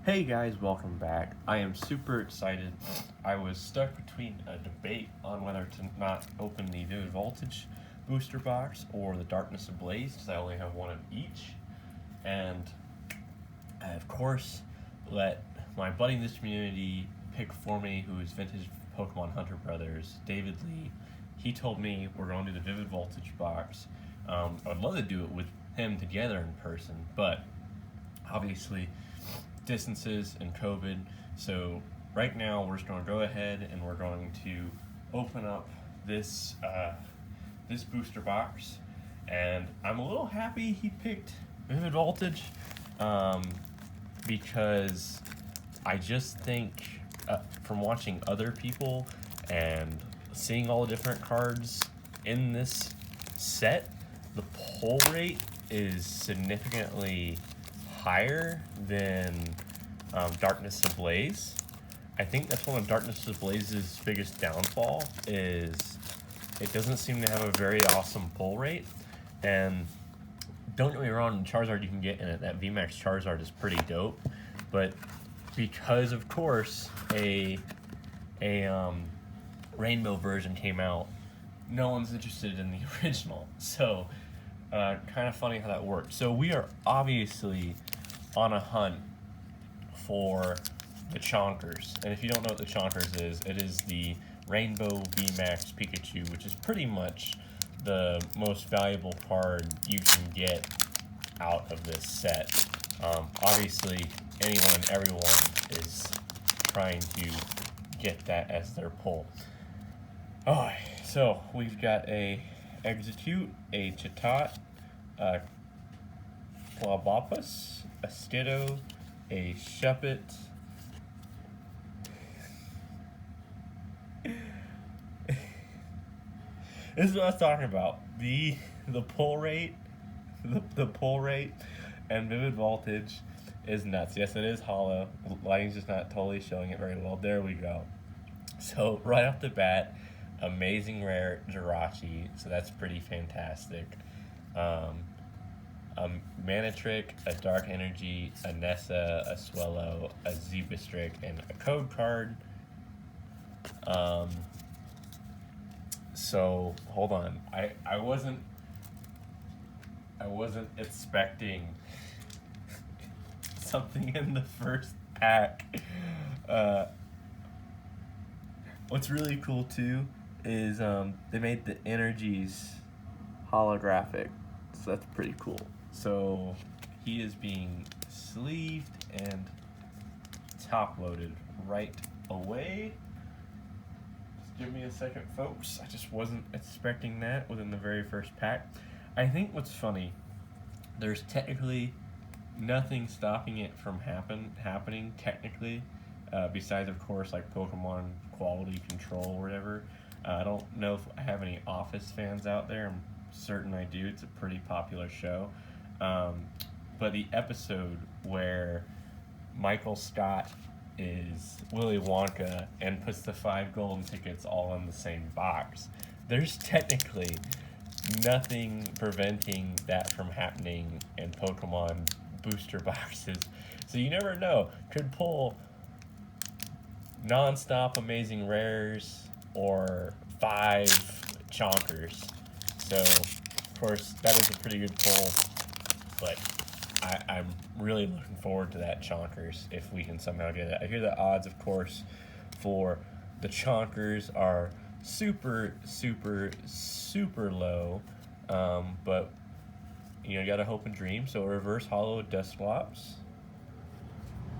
Hey guys, welcome back. I am super excited. I was stuck between a debate on whether to not open the Vivid Voltage booster box or the Darkness Ablaze because I only have one of each. And I, of course, let my buddy in this community pick for me, who is Vintage Pokemon Hunter Brothers, David Lee. He told me we're going to do the Vivid Voltage box. I'd love to do it with him together in person, but obviously distances and COVID. So right now we're just going to go ahead and we're going to open up this this booster box, and I'm a little happy he picked Vivid Voltage because I just think from watching other people and seeing all the different cards in this set, the pull rate is significantly higher than Darkness Ablaze. I think that's one of Darkness Ablaze's biggest downfall is it doesn't seem to have a very awesome pull rate. And don't get me wrong, Charizard you can get in it. That VMAX Charizard is pretty dope, but because of course a rainbow version came out, no one's interested in the original. So kind of funny how that worked. So we are obviously on a hunt for the Chonkers. And if you don't know what the Chonkers is, it is the Rainbow VMAX Pikachu, which is pretty much the most valuable card you can get out of this set. Obviously, anyone and everyone is trying to get that as their pull. Alright, so we've got a Execute, a Chatot, a Clobopus, a Skiddo, a Shuppet, this is what I was talking about. The pull rate, the pull rate, and Vivid Voltage is nuts. Yes, it is hollow. The lighting's just not totally showing it very well. There we go. So right off the bat, amazing rare Jirachi, so that's pretty fantastic. A Manatrick, a Dark Energy, a Nessa, a Swellow, a Zebastrick, and a code card. So hold on, I wasn't expecting something in the first pack. What's really cool too is they made the energies holographic, so that's pretty cool. So he is being sleeved and top loaded right away. Just give me a second, folks. I just wasn't expecting that within the very first pack. I think what's funny, there's technically nothing stopping it from happening technically, besides of course like Pokemon quality control or whatever. I don't know if I have any Office fans out there. I'm certain I do. It's a pretty popular show. But the episode where Michael Scott is Willy Wonka and puts the 5 golden tickets all in the same box, there's technically nothing preventing that from happening in Pokemon booster boxes. So you never know. Could pull non-stop amazing rares or 5 Chonkers. So, of course, that is a pretty good pull, but I'm really looking forward to that Chonkers if we can somehow get it. I hear the odds, of course, for the Chonkers are super, super, super low, but you know, you gotta hope and dream. So, reverse hollow Dusclops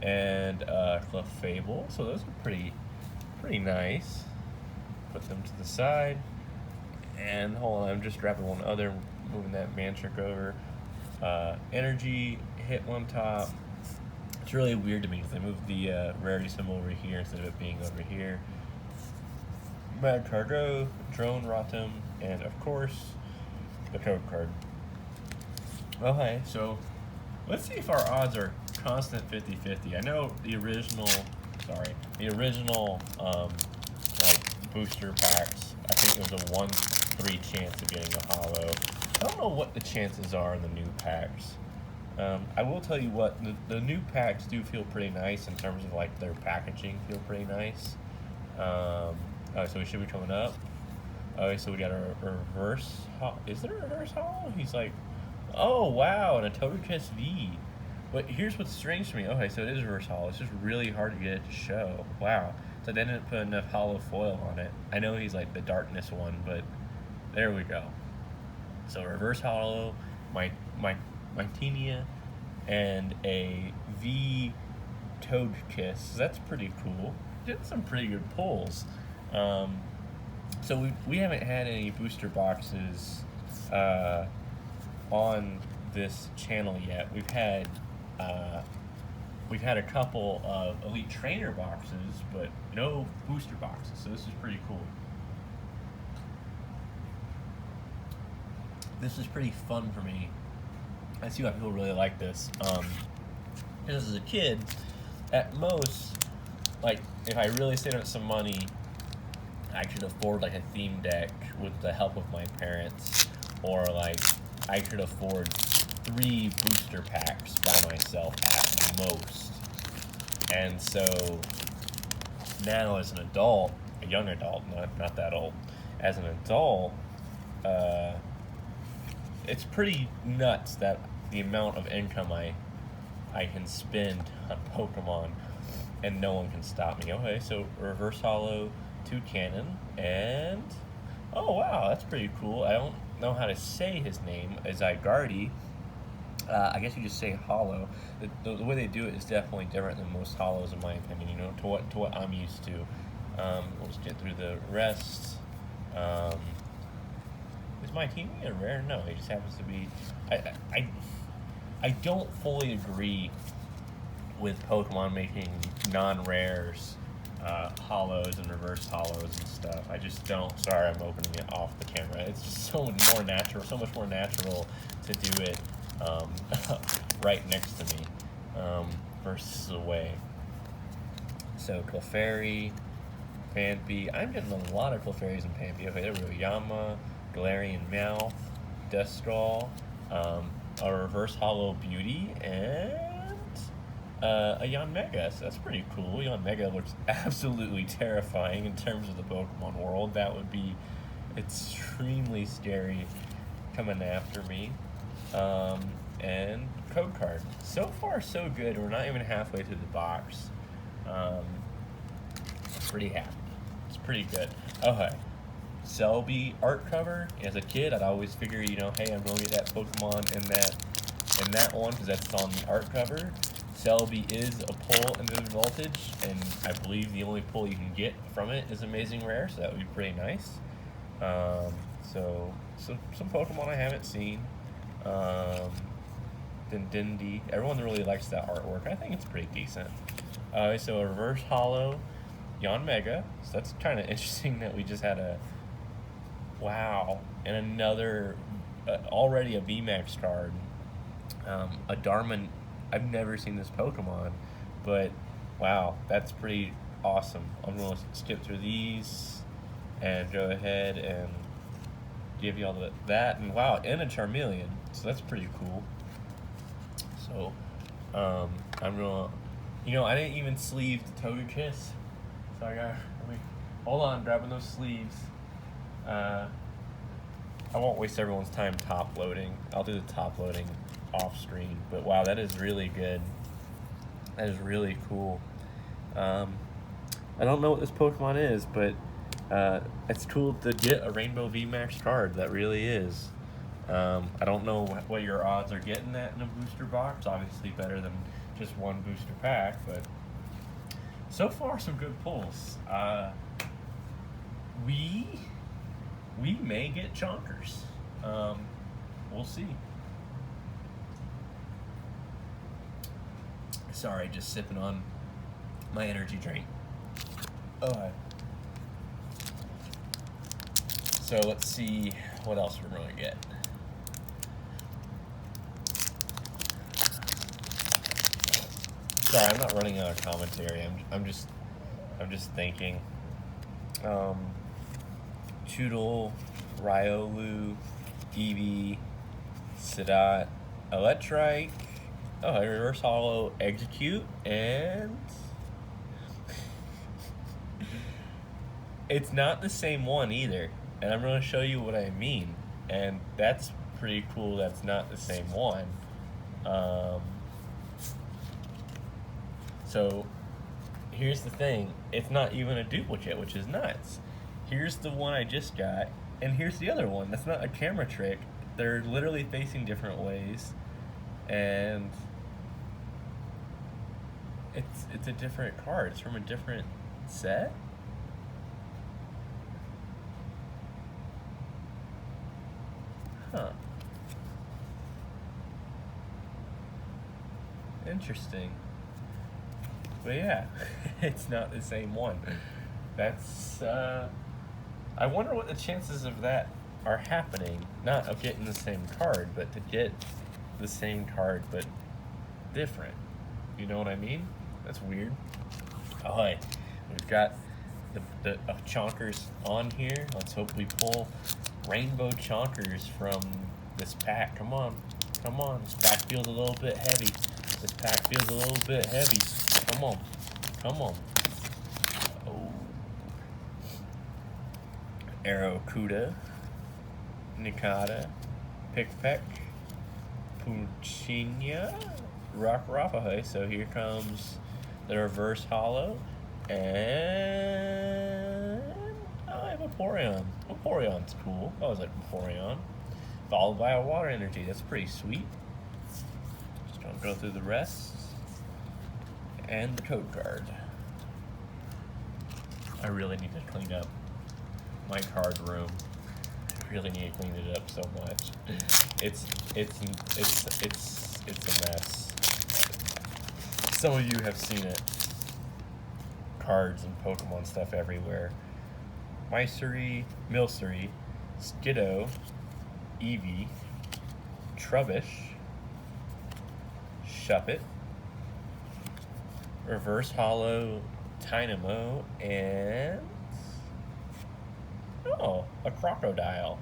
and Clefable. So those are pretty nice. Put them to the side. And hold on, I'm just grabbing one other, moving that Mantrick over. Energy, hit one top. It's really weird to me because I moved the rarity symbol over here instead of it being over here. Mad Cargo, Drone Rotom, and of course, the code card. Okay, so let's see if our odds are constant 50-50. I know the original like booster packs, I think it was a 1-3 chance of getting a hollow. I don't know what the chances are in the new packs. I will tell you what, the new packs do feel pretty nice in terms of like their packaging feel pretty nice. So we should be coming up. Okay, so we got a reverse. Is there a reverse hollow? He's like, oh wow, and a Togekiss V. But here's what's strange to me. Okay, so it is reverse hollow. It's just really hard to get it to show. Wow. So they didn't put enough hollow foil on it. I know he's like the darkness one, but there we go. So reverse hollow, my Mytenia, and a V Togekiss. That's pretty cool. Did some pretty good pulls. So we haven't had any booster boxes on this channel yet. We've had a couple of Elite Trainer boxes, but no booster boxes. So this is pretty cool. This is pretty fun for me. I see why people really like this. Because as a kid, at most, like if I really saved up some money, I could afford like a theme deck with the help of my parents, or like I could afford 3 booster packs by myself at most. And so now as an adult, a young adult, not that old, as an adult, it's pretty nuts that the amount of income I can spend on Pokemon and no one can stop me. Okay, so reverse hollow, 2 cannon, and oh wow, that's pretty cool. I don't know how to say his name. Zygarde. I guess you just say hollow. The way they do it is definitely different than most hollows, in my opinion. You know, to what I'm used to. We'll just get through the rest. Is my team a rare? No, he just happens to be. I don't fully agree with Pokemon making non-rares hollows and reverse hollows and stuff. I just don't. Sorry, I'm opening it off the camera. It's just so much more natural to do it right next to me versus away. So Clefairy, Phanpy. I'm getting a lot of Clefairies and Phanpy. Okay, there we go. Yama, Galarian Meowth, Duskull, a reverse hollow Beauty, and a Yanmega. So that's pretty cool. Yanmega looks absolutely terrifying in terms of the Pokemon world. That would be extremely scary coming after me. And code card. So far, so good. We're not even halfway through the box. Pretty happy. It's pretty good. Okay. Selby art cover. As a kid, I'd always figure, you know, hey, I'm going to get that Pokemon in that one because that's on the art cover. Selby is a pull in Vivid Voltage, and I believe the only pull you can get from it is Amazing Rare, so that would be pretty nice. So some Pokemon I haven't seen. Dindindy. Everyone really likes that artwork. I think it's pretty decent. So a reverse hollow Yanmega. So that's kind of interesting that we just had a wow and another already a VMAX card. A Darman. I've never seen this Pokemon, but wow, that's pretty awesome. I'm gonna skip through these and go ahead and give you all that, and wow, and a Charmeleon. So that's pretty cool. So I'm gonna, you know, I didn't even sleeve the Togekiss, so hold on, grabbing those sleeves. I won't waste everyone's time top loading. I'll do the top loading off screen, but wow, that is really good. That is really cool. I don't know what this Pokemon is, but it's cool to get a Rainbow VMAX card. That really is. I don't know what your odds are getting that in a booster box. Obviously better than just one booster pack, but so far some good pulls. We may get chonkers. We'll see. Sorry, just sipping on my energy drink. So let's see what else we're going to get. Sorry, I'm not running out of commentary. I'm just thinking. Choodle, Riolu, Eevee, Sedat, Electrike, Oh, I reverse hollow execute, and it's not the same one either. And I'm going to show you what I mean. And that's pretty cool. That's not the same one. So here's the thing. It's not even a duplicate, which is nuts. Here's the one I just got, and here's the other one. That's not a camera trick. They're literally facing different ways, and it's a different card. It's from a different set. Huh. Interesting. But yeah, it's not the same one. That's, I wonder what the chances of that are happening. Not of getting the same card, but to get the same card, but different. You know what I mean? That's weird. Oh, hey, we've got the chonkers on here. Let's hope we pull rainbow chonkers from this pack. Come on. Come on. This pack feels a little bit heavy. This pack feels a little bit heavy. Come on. Come on. Oh. Arrokuda. Nikata. Pickpeck. Puchinia. Rock Rapahe. So here comes the reverse hollow. And I have a Vaporeon. Vaporeon's cool. I was like Vaporeon. Followed by a water energy. That's pretty sweet. Just gonna go through the rest. And the code card. I really need to clean up my card room. I really need to clean it up so much. It's a mess. Some of you have seen it. Cards and Pokemon stuff everywhere. Mystery, Milcery, Skiddo, Eevee, Trubbish, Shuppet, Reverse Hollow, Tynamo, and oh, a Crocodile.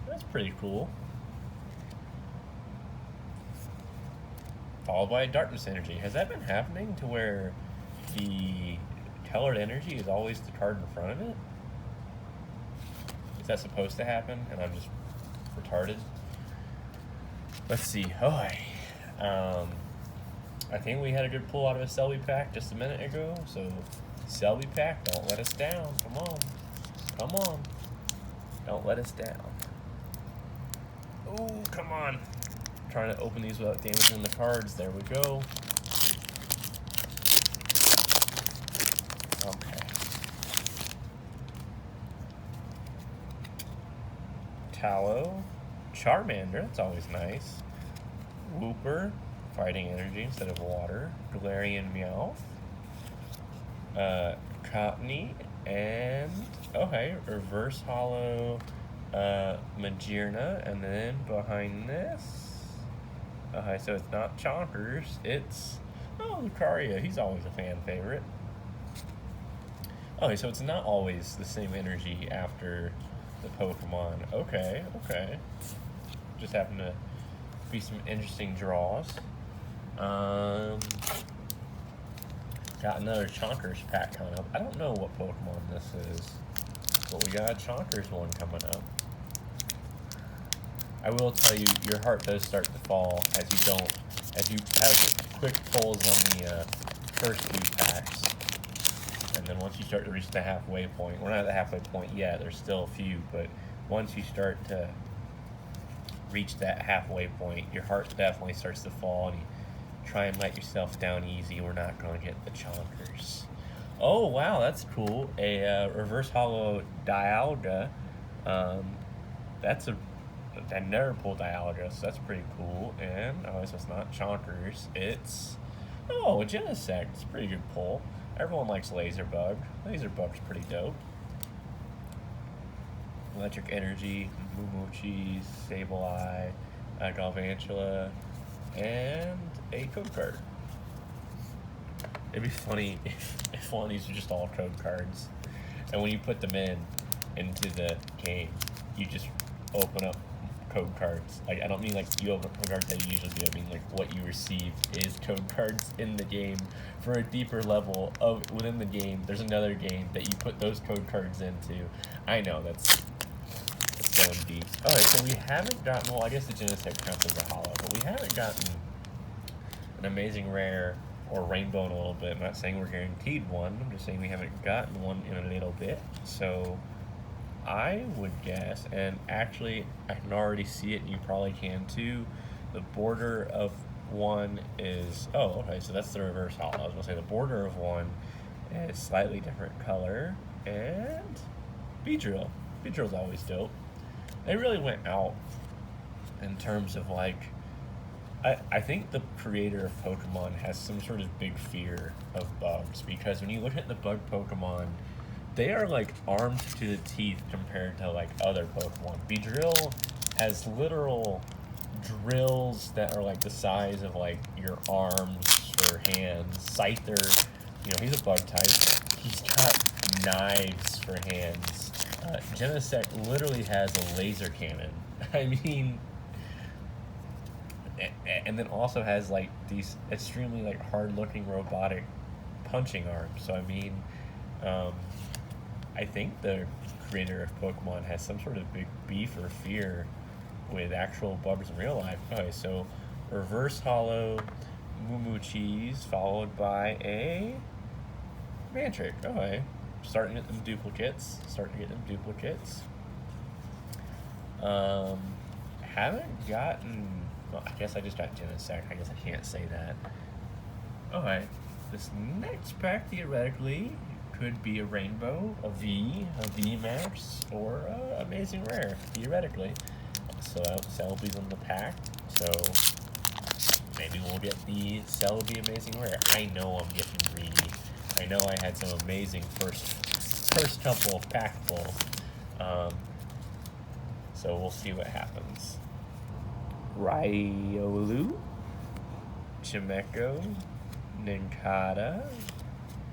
That's pretty cool. Followed by a Darkness Energy. Has that been happening to where the colored energy is always the card in front of it? Is that supposed to happen and I'm just retarded? Let's see. Oh, I think we had a good pull out of a Selby pack just a minute ago. So Selby pack, don't let us down. Come on. Come on. Don't let us down. Oh, come on. I'm trying to open these without damaging the cards. There we go. Okay. Tallow, Charmander, that's always nice. Wooper, fighting energy instead of water. Galarian Meowth. Cottonee, and okay, reverse hollow Magearna, and then behind this, okay, so it's not Chonkers, it's Lucario. He's always a fan favorite. Okay, so it's not always the same energy after the Pokemon. Okay, okay. Just happen to be some interesting draws. Got another Chonkers pack coming up. I don't know what Pokemon this is, but we got a Chonkers one coming up. I will tell you, your heart does start to fall as you have quick pulls on the first few packs. And then once you start to reach the halfway point, we're not at the halfway point yet, there's still a few, but once you start to reach that halfway point, your heart definitely starts to fall, and you try and let yourself down easy. We're not going to get the Chonkers. Oh, wow, that's cool. A reverse hollow Dialga. That's I never pulled Dialga, so that's pretty cool. And, oh, so it's not Chonkers. It's, a Genesect. It's a pretty good pull. Everyone likes Laserbug. Laserbug's pretty dope. Electric Energy, Mumuchi, Sableye, Galvantula, and a code card. It'd be funny if one of these are just all code cards, and when you put them into the game, you just open up code cards. Like, I don't mean like you open code cards that you usually do. I mean like what you receive is code cards in the game for a deeper level of within the game. There's another game that you put those code cards into. I know that's going deep. Alright, so we haven't gotten, well, I guess the Genesect counts as a holo, but we haven't gotten an amazing rare or rainbow in a little bit. I'm not saying we're guaranteed one. I'm just saying we haven't gotten one in a little bit. So I would guess, and actually I can already see it, and you probably can too, the border of one is, oh, okay, so that's the reverse holo. I was going to say the border of one is slightly different color, and Beedrill. Beedrill's always dope. They really went out in terms of like, I think the creator of Pokemon has some sort of big fear of bugs, because when you look at the bug Pokemon, they are like armed to the teeth compared to like other Pokemon. Beedrill has literal drills that are like the size of like your arms or hands. Scyther, you know, he's a bug type. He's got knives for hands. Genesect literally has a laser cannon. I mean, and then also has like these extremely like hard-looking robotic punching arms. So I mean, I think the creator of Pokemon has some sort of big beef or fear with actual bugs in real life. Okay, so reverse holo Moo Cheese followed by a Mantric. Okay, starting to get them duplicates. Haven't gotten. Well, I guess I just got Genesect. I guess I can't say that. Okay, this next pack theoretically could be a rainbow, a V Max, or a Amazing Rare, theoretically. So Celebi's on the pack, so maybe we'll get the Celebi Amazing Rare. I know I'm getting greedy. I know I had some amazing first couple of pack pulls. So we'll see what happens. Riolu, Chimecho, Nincada,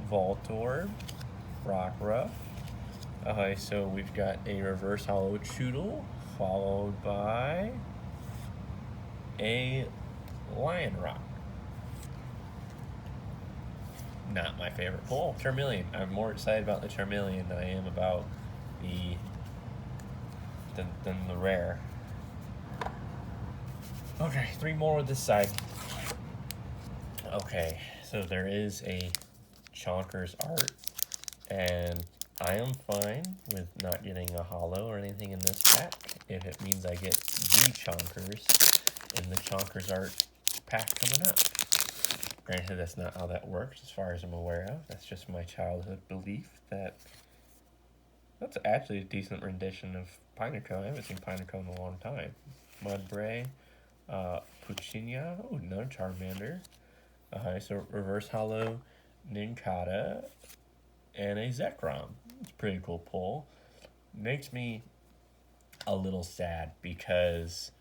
Voltorb, Rockruff. Okay, so we've got a reverse holo Choodle, followed by a Lion Rock. Not my favorite pull. Charmeleon. I'm more excited about the Charmeleon than I am about than the rare. Okay, 3 more with this side. Okay, so there is a Chonkers art, and I am fine with not getting a holo or anything in this pack if it means I get the Chonkers in the Chonkers art pack coming up. Granted, that's not how that works as far as I'm aware of. That's just my childhood belief that that's actually a decent rendition of Pineco. I haven't seen Pineco in a long time. Mudbray, Puchinia, oh, another Charmander. So reverse holo Nincada and a Zekrom. It's a pretty cool pull. Makes me a little sad because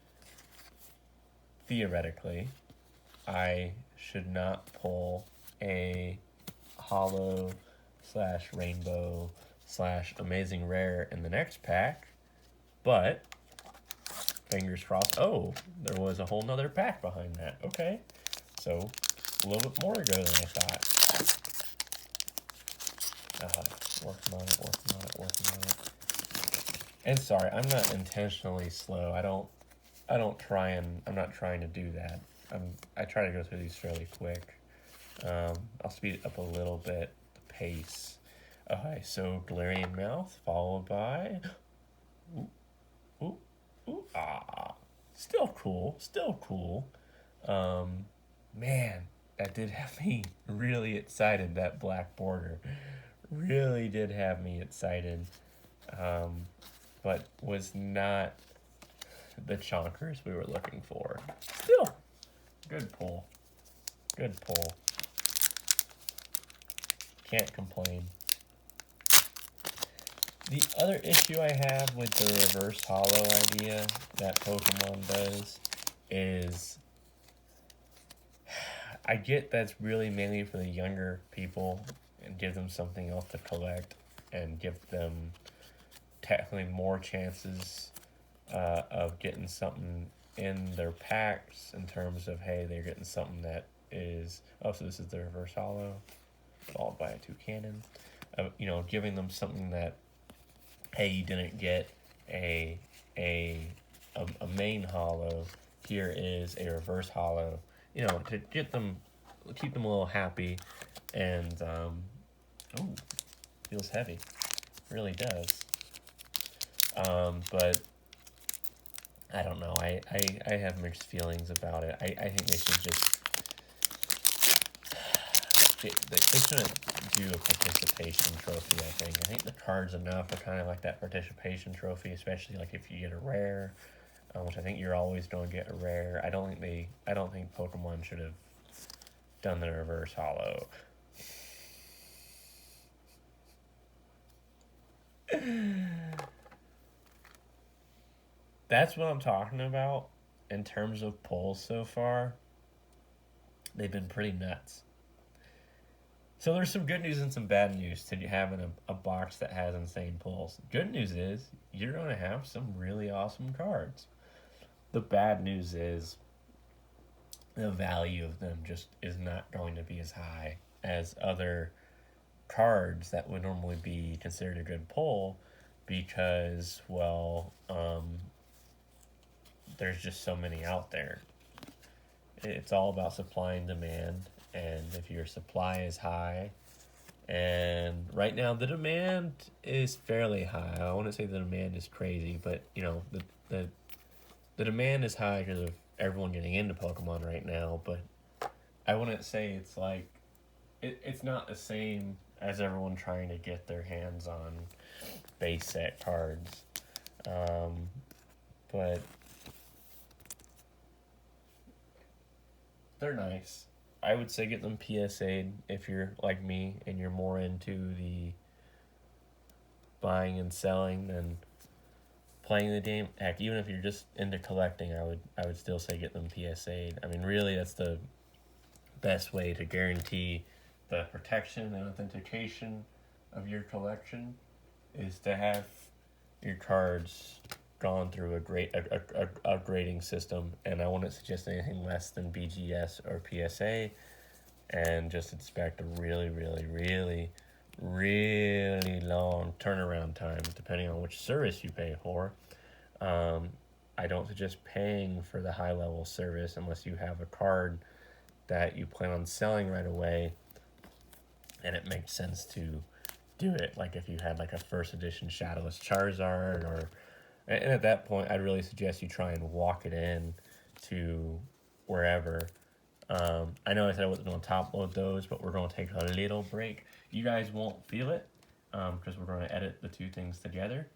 theoretically I should not pull a holo / rainbow / amazing rare in the next pack, but fingers crossed. Oh, there was a whole nother pack behind that. Okay, so a little bit more to go than I thought. Working on it. And sorry, I'm not intentionally slow. I'm not trying to do that. I try to go through these fairly quick. I'll speed it up a little bit, the pace. Okay, so Galarian Mouth, followed by... Still cool. Man, that did have me really excited, that black border. Really did have me excited. But was not the Chonkers we were looking for. Still, good pull. Can't complain. The other issue I have with the reverse holo idea that Pokemon does is I get that's really mainly for the younger people and give them something else to collect and give them technically more chances of getting something in their packs in terms of, hey, they're getting something that is, oh, so this is the reverse hollow followed by a 2 cannon. Giving them something that, hey, you didn't get a main hollow. Here is a reverse hollow. To get them, keep them a little happy, and oh, feels heavy, really does. But I don't know. I have mixed feelings about it. I think they should just they shouldn't do a participation trophy. I think the card's enough for kind of like that participation trophy, especially like if you get a rare, which I think you're always going to get a rare. I don't think Pokemon should have done the reverse hollow. That's what I'm talking about in terms of pulls so far. They've been pretty nuts. So there's some good news and some bad news to having a box that has insane pulls. Good news is you're going to have some really awesome cards. The bad news is the value of them just is not going to be as high as other cards that would normally be considered a good pull because, well, there's just so many out there. It's all about supply and demand, and if your supply is high, and right now the demand is fairly high. I wouldn't say the demand is crazy, but the demand is high because of everyone getting into Pokemon right now, but I wouldn't say it's like it's not the same as everyone trying to get their hands on base set cards. But they're nice. I would say get them PSA'd if you're like me and you're more into the buying and selling than playing the game. Heck, even if you're just into collecting, I would still say get them PSA'd. I mean, really, that's the best way to guarantee the protection and authentication of your collection is to have your cards gone through a grading system, and I wouldn't suggest anything less than BGS or PSA, and just expect a really, really, really, really long turnaround time depending on which service you pay for. I don't suggest paying for the high level service unless you have a card that you plan on selling right away and it makes sense to do it. Like if you had like a first edition Shadowless Charizard, and at that point I'd really suggest you try and walk it in to wherever. I know I said I wasn't going to top load those, but we're going to take a little break. You guys won't feel it because we're going to edit the two things together,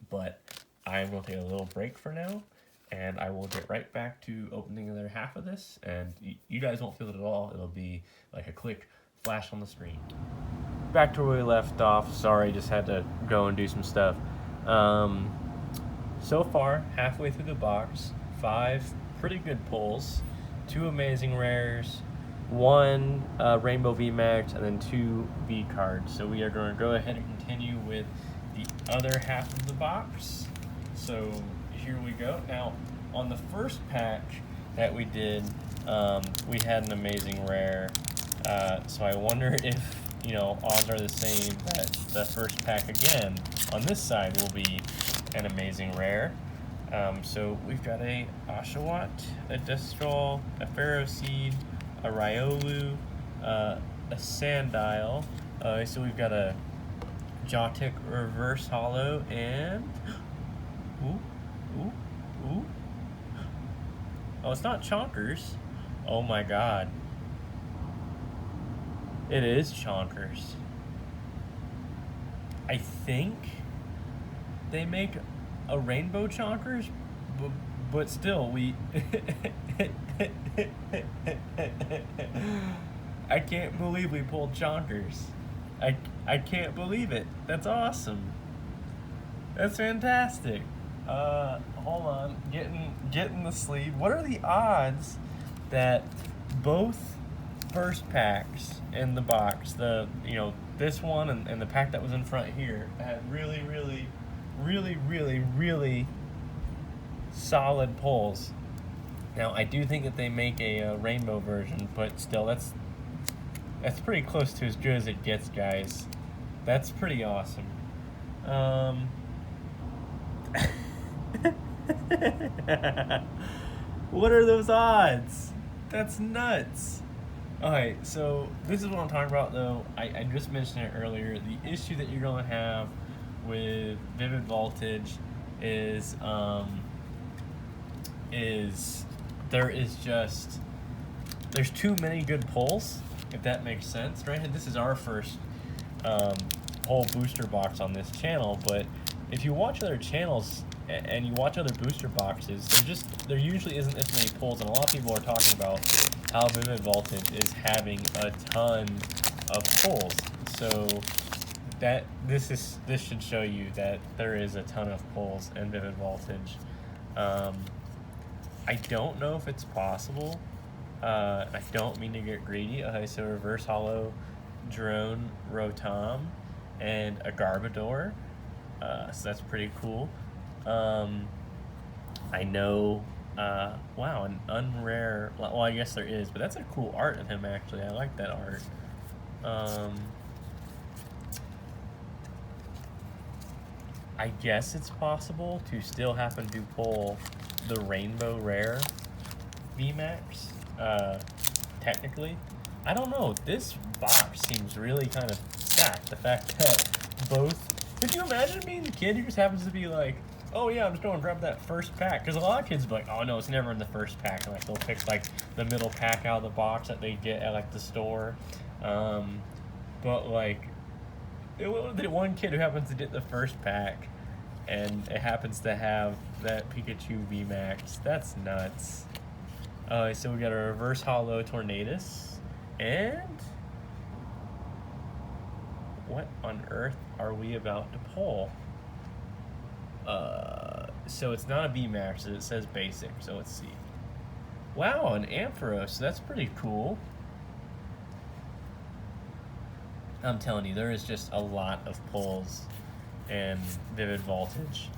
but I'm going to take a little break for now, and I will get right back to opening the other half of this, and you guys won't feel it at all. It'll be like a quick flash on the screen. Back to where we left off. Sorry, just had to go and do some stuff. So far, halfway through the box, 5 pretty good pulls, 2 amazing rares, 1 Rainbow VMAX, and then 2 V cards. So we are going to go ahead and continue with the other half of the box. So here we go. Now, on the first pack that we did, we had an amazing rare. So I wonder if, odds are the same that the first pack again on this side will be an amazing rare. So we've got a Oshawott, a Distral, a Ferroseed, a Riolu, a Sandile. So we've got a Jotic Reverse Hollow, and ooh. Oh, it's not Chonkers. Oh my god. It is Chonkers. I think they make a Rainbow Chonkers, but still, I can't believe we pulled Chonkers. I can't believe it. That's awesome. That's fantastic. Hold on, getting the sleeve. What are the odds that both first packs in the box, this one and the pack that was in front here, had really solid pulls. Now, I do think that they make a rainbow version, but still, that's pretty close to as good as it gets, guys. That's pretty awesome. What are those odds? That's nuts. Alright, so this is what I'm talking about, though. I just mentioned it earlier. The issue that you're going to have with Vivid Voltage is there's too many good pulls, if that makes sense. Granted, this is our first whole booster box on this channel, but if you watch other channels and you watch other booster boxes, there usually isn't this many pulls, and a lot of people are talking about how Vivid Voltage is having a ton of pulls. So this should show you that there is a ton of pulls in Vivid Voltage. I don't know if it's possible. I don't mean to get greedy. Okay, so Reverse Hollow, Drone, Rotom, and a Garbodor. So that's pretty cool. I know, wow, an unrare, well, I guess there is, but that's a cool art of him, actually. I like that art. I guess it's possible to still happen to pull the Rainbow Rare VMAX, technically. I don't know, this box seems really kind of stacked. The fact that could you imagine being the kid who just happens to be like, oh yeah, I'm just going to grab that first pack? Because a lot of kids be like, oh no, it's never in the first pack. And like they'll pick like the middle pack out of the box that they get at like the store. But like, the one kid who happens to get the first pack and it happens to have that Pikachu VMAX. That's nuts. So we got a Reverse Hollow Tornadus. And what on earth are we about to pull? So it's not a VMAX, it says basic, so let's see. Wow, an Ampharos, that's pretty cool. I'm telling you, there is just a lot of pulls in Vivid Voltage.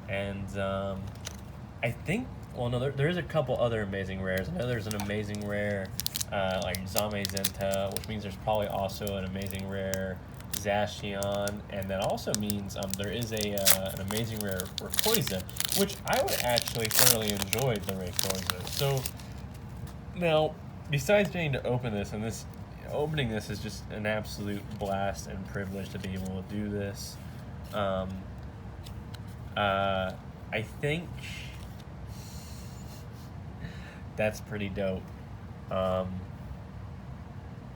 And I think, well no, there is a couple other amazing rares. I know there's an amazing rare like Zamazenta, which means there's probably also an amazing rare Zacian, and that also means there is an amazing rare Rayquaza, which I would actually thoroughly enjoy the Rayquaza. So now, besides getting to open this, and opening this is just an absolute blast and privilege to be able to do this. I think that's pretty dope.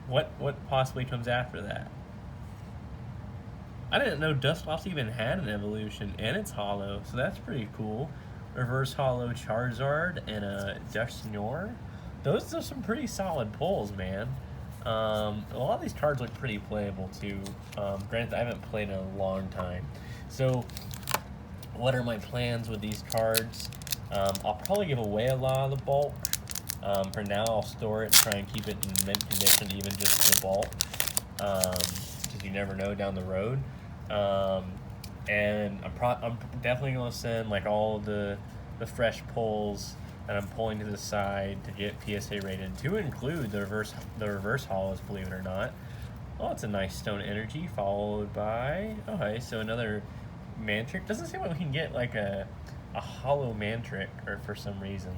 What possibly comes after that? I didn't know Dusclops even had an evolution, and it's hollow, so that's pretty cool. Reverse Hollow Charizard and a Dusknoir. Those are some pretty solid pulls, man. A lot of these cards look pretty playable, too. Granted, I haven't played in a long time. So, what are my plans with these cards? I'll probably give away a lot of the bulk. For now, I'll store it and try and keep it in mint condition, even just the bulk. Because you never know down the road. And I'm definitely going to send like all the fresh pulls that I'm pulling to the side to get PSA rated, to include the reverse hollows, believe it or not. Oh, it's a nice Stone Energy, followed by, okay, so another Mantric. Doesn't seem like we can get like a hollow Mantric, or for some reason.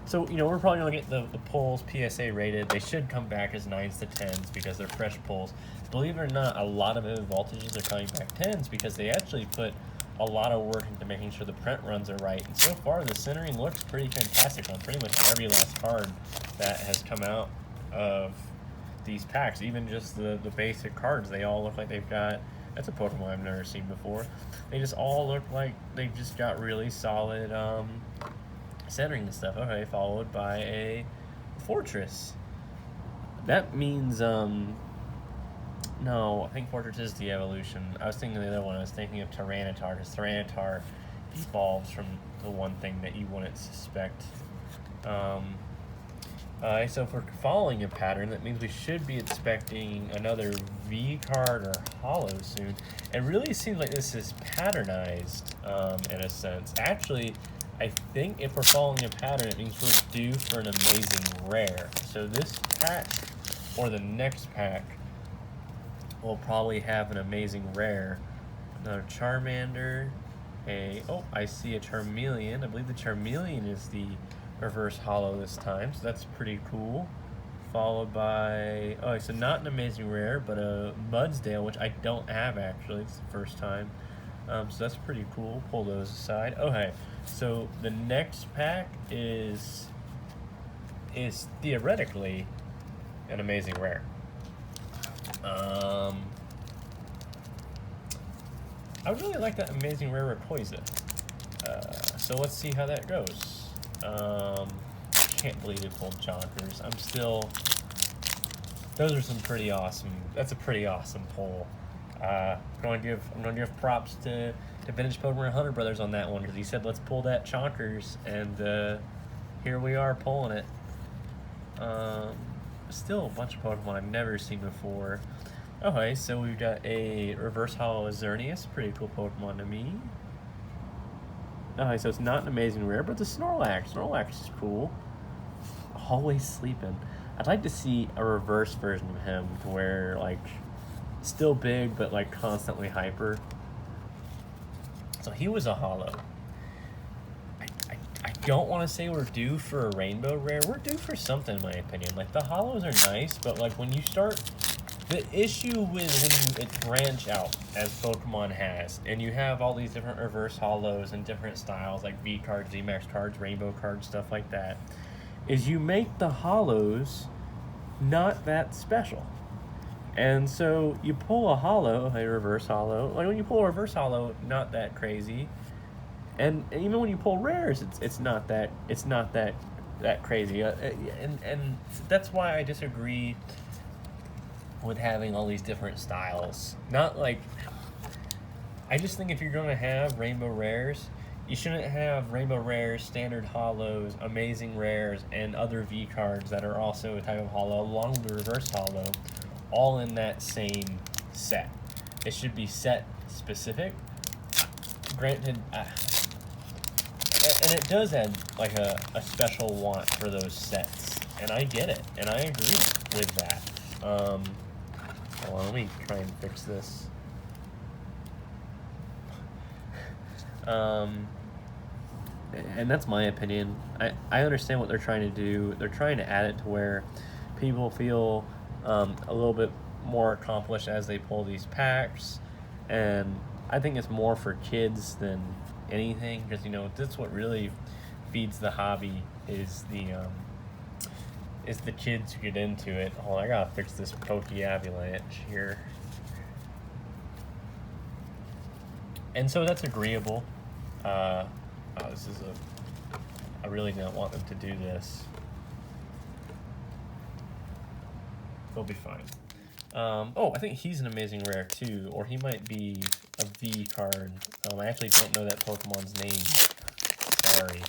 So, you know, we're probably going to get the pulls PSA rated. They should come back as 9s to 10s because they're fresh pulls. Believe it or not, a lot of Vivid Voltages are coming back 10s because they actually put a lot of work into making sure the print runs are right. And so far, the centering looks pretty fantastic on pretty much every last card that has come out of these packs. Even just the basic cards, they all look like they've got... That's a Pokemon I've never seen before. They just all look like they've just got really solid... centering and stuff. Okay, followed by a Fortress. That means, no, I think Fortress is the evolution. I was thinking of the other one. I was thinking of Tyranitar, because Tyranitar evolves from the one thing that you wouldn't suspect. So if we're following a pattern, that means we should be expecting another V card or holo soon. It really seems like this is patternized in a sense. Actually, I think if we're following a pattern, it means we're due for an amazing rare. So this pack or the next pack will probably have an amazing rare. Another Charmander. Oh, I see a Charmeleon. I believe the Charmeleon is the reverse holo this time, so that's pretty cool. Followed by, oh, so not an amazing rare, but a Mudsdale, which I don't have actually. It's the first time. So that's pretty cool. Pull those aside. Okay, so the next pack is theoretically an amazing rare. I would really like that amazing rare Rayquaza. So let's see how that goes. Can't believe it pulled Chonkers. I'm still. Those are some pretty awesome. That's a pretty awesome pull. I'm going to give props to Vintage Pokemon Hunter Brothers on that one because he said let's pull that Chonkers, and here we are pulling it. Still a bunch of Pokemon I've never seen before. Okay, so we've got a reverse holo Xerneas, pretty cool Pokemon to me. Okay, so it's not an amazing rare, but the Snorlax. Snorlax is cool. Always sleeping. I'd like to see a reverse version of him to where, like, still big, but, like, constantly hyper. So he was a holo. I don't want to say we're due for a rainbow rare. We're due for something, in my opinion. Like, the holos are nice, but, like, when you start... The issue with when you branch out, as Pokemon has, and you have all these different reverse holos and different styles, like V cards, Z-Max cards, rainbow cards, stuff like that, is you make the holos not that special. And so you pull a holo, a reverse holo, like when you pull a reverse holo, not that crazy. And even when you pull rares, it's not that crazy. And that's why I disagree with having all these different styles. Not like... I just think if you're going to have rainbow rares, you shouldn't have rainbow rares, standard holos, amazing rares, and other V cards that are also a type of holo, along with the reverse holo, all in that same set. It should be set specific. Granted, and it does add like a special want for those sets, and I get it, and I agree with that. Hold on, let me try and fix this. And that's my opinion. I understand what they're trying to do. They're trying to add it to where people feel a little bit more accomplished as they pull these packs, and I think it's more for kids than anything, because you know that's what really feeds the hobby is the kids who get into it. Hold on, I gotta fix this Pokeavalanche here. And so that's agreeable. This is I really didn't want them to do this. They'll be fine. Oh, I think he's an amazing rare too, or he might be a V card. I actually don't know that Pokemon's name. Sorry.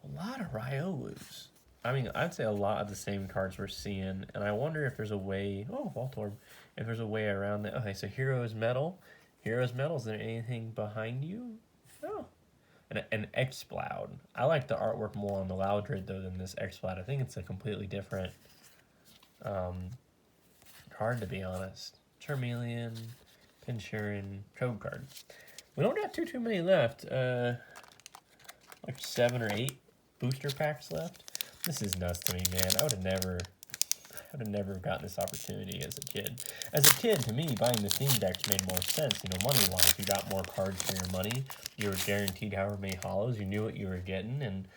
A lot of Ryolus. I mean, I'd say a lot of the same cards we're seeing, and I wonder if there's a way... Oh, Voltorb. If there's a way around that. Okay, so Hero's Metal. Hero's Metal, is there anything behind you? Oh. An Exploud. I like the artwork more on the Loudred, though, than this Exploud. I think it's a completely different card, to be honest. Charmeleon, Pinshirin, Code Card. We don't got too many left. Like 7 or 8 booster packs left. This is nuts to me, man. I would have never gotten this opportunity as a kid. As a kid, to me, buying the Steam decks made more sense. You know, money-wise, you got more cards for your money. You were guaranteed however many holos. You knew what you were getting, and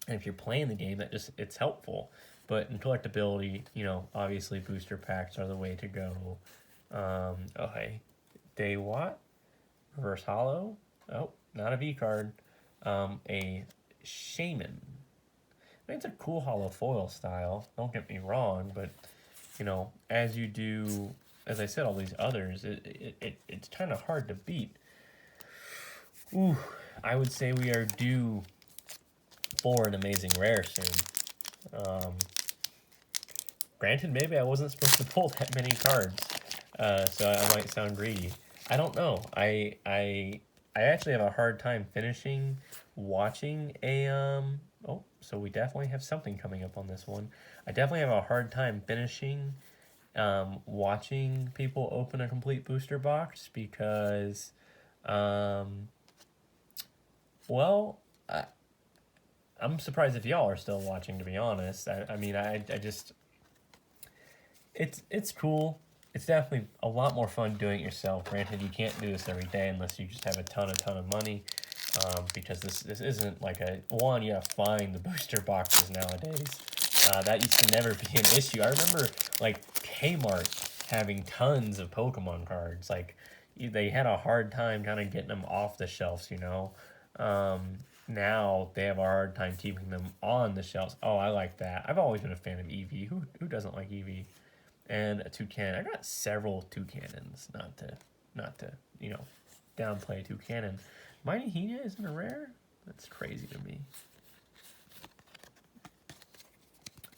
if you're playing the game, it's helpful. But in collectability, you know, obviously booster packs are the way to go. Okay, Daywat, reverse holo. Oh, not a V card. A Shaman. I mean, it's a cool holo foil style, don't get me wrong, but, you know, as you do, as I said, all these others, it's kind of hard to beat. Ooh, I would say we are due for an amazing rare soon. Granted, maybe I wasn't supposed to pull that many cards, so I might sound greedy. I don't know. I actually have a hard time finishing watching a Oh, so we definitely have something coming up on this one. I definitely have a hard time finishing watching people open a complete booster box because, um, well, I'm surprised if y'all are still watching. To be honest, I mean, I just it's cool. It's definitely a lot more fun doing it yourself. Granted, you can't do this every day unless you just have a ton of money. Because this isn't like a one. You have to find the booster boxes nowadays. That used to never be an issue. I remember like Kmart having tons of Pokemon cards. Like they had a hard time kind of getting them off the shelves. Now they have a hard time keeping them on the shelves. Oh, I like that. I've always been a fan of Eevee. Who doesn't like Eevee? And a toucan. I got several toucanons. Not to downplay toucanon. Mighty Hina isn't a rare? That's crazy to me.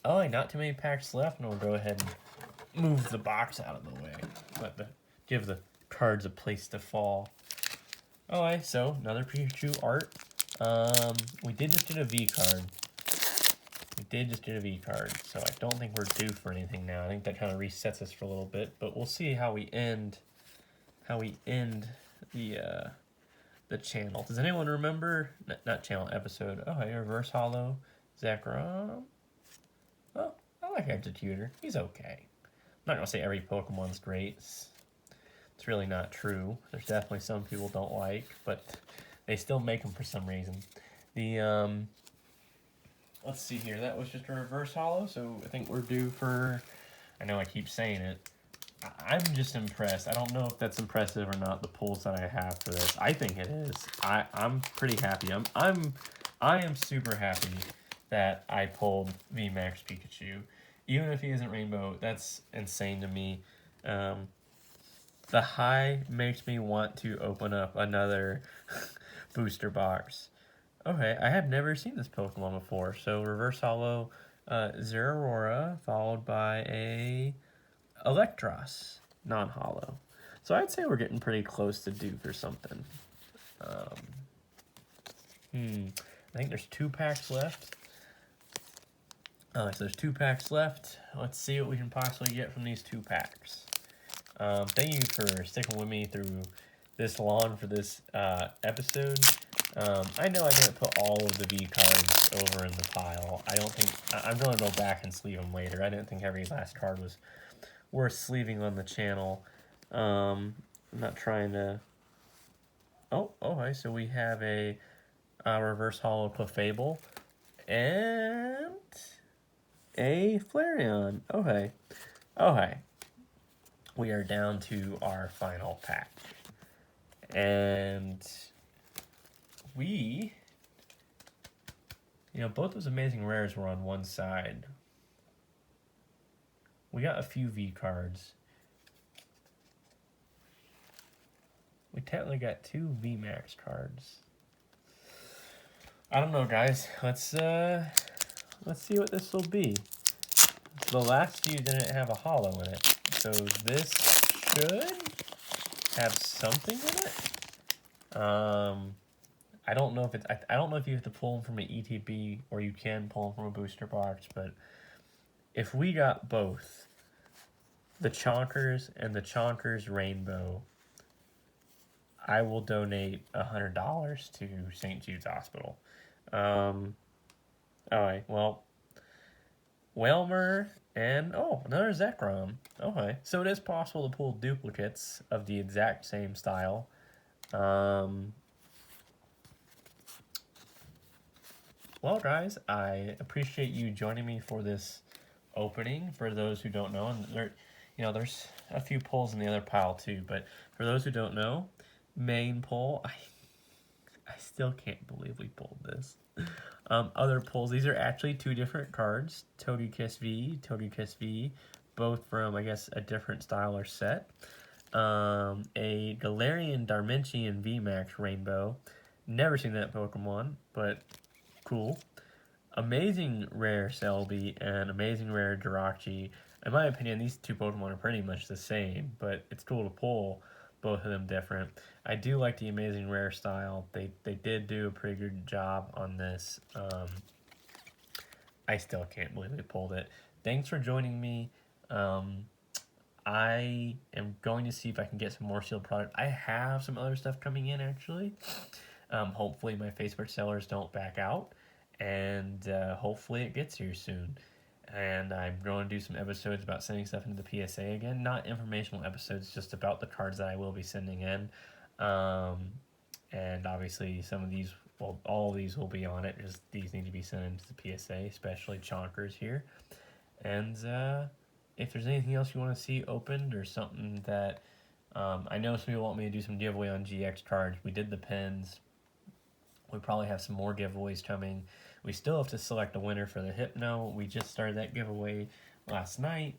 Oh, not too many packs left, and we'll go ahead and move the box out of the way. Give the cards a place to fall. Alright, so another Pikachu art. We did just get a V card. So I don't think we're due for anything now. I think that kind of resets us for a little bit, but we'll see how we end the channel. Does anyone remember? Not channel, episode. Oh, hey, Reverse Hollow, Zekrom. Oh, I like Executor. He's okay. I'm not gonna say every Pokemon's great. It's really not true. There's definitely some people don't like, but they still make them for some reason. Let's see here. That was just a Reverse Hollow, so I think we're due for. I know I keep saying it. I'm just impressed. I don't know if that's impressive or not, the pulls that I have for this. I think it is. I'm pretty happy. I am super happy that I pulled VMAX Pikachu. Even if he isn't Rainbow, that's insane to me. The high makes me want to open up another booster box. Okay, I have never seen this Pokemon before. So Reverse Hollow, Zeraora, followed by a Electros, non-hollow. So I'd say we're getting pretty close to due for something. I think there's 2 packs left. So there's 2 packs left. Let's see what we can possibly get from these 2 packs. Thank you for sticking with me through this long for this episode. I know I didn't put all of the V cards over in the pile. I'm going to go back and sleeve them later. I didn't think every last card was worth sleeving on the channel. I'm not trying to... Oh, okay, so we have a Reverse Hollow Clefable and a Flareon. Okay. We are down to our final pack. And we... both those amazing rares were on one side. We got a few V cards. We technically got 2 VMAX cards. I don't know, guys. Let's see what this will be. The last few didn't have a hollow in it, so this should have something in it. I don't know if it's. I don't know if you have to pull them from an ETB or you can pull them from a booster box, but if we got both the Chonkers and the Chonkers Rainbow, I will donate $100 to St. Jude's Hospital. Alright, well, Whalmer and, another Zekrom. Okay, so it is possible to pull duplicates of the exact same style. Well, guys, I appreciate you joining me for this opening. For those who don't know, and there's a few pulls in the other pile too, but for those who don't know, main pull, I still can't believe we pulled this. Other pulls, these are actually 2 different cards, Togekiss V, both from, I guess, a different style or set. A Galarian Darmanian VMAX Rainbow, Never seen that Pokemon, but cool. Amazing rare Celebi and amazing rare Jirachi. In my opinion, these two Pokemon are pretty much the same, but it's cool to pull both of them different. I do like the amazing rare style. They did do a pretty good job on this. I still can't believe they pulled it. Thanks for joining me. Um, I am going to see if I can get some more sealed product. I have some other stuff coming in actually. Hopefully my Facebook sellers don't back out, and hopefully it gets here soon. And I'm going to do some episodes about sending stuff into the PSA again. Not informational episodes, just about the cards that I will be sending in. Um, and obviously some of these, well, all of these will be on it. Just these need to be sent into the PSA, especially Chonkers here. And if there's anything else you want to see opened or something that I know some people want me to do some giveaway on GX cards. We did the pins. We probably have some more giveaways coming. We still have to select a winner for the Hypno. We just started that giveaway last night.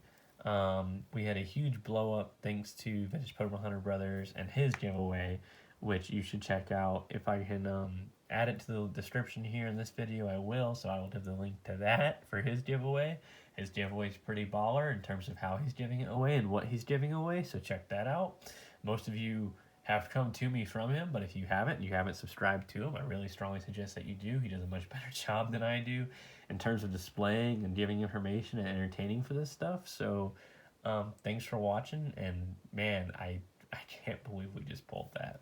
We had a huge blow up thanks to Vintage Pokemon Hunter Brothers and his giveaway, which you should check out. If I can add it to the description here in this video, I will. So I will give the link to that for his giveaway. His giveaway is pretty baller in terms of how he's giving it away and what he's giving away. So check that out. Most of you have come to me from him, but if you haven't and you haven't subscribed to him, I really strongly suggest that you do. He does a much better job than I do in terms of displaying and giving information and entertaining for this stuff. So thanks for watching, and man, I can't believe we just pulled that.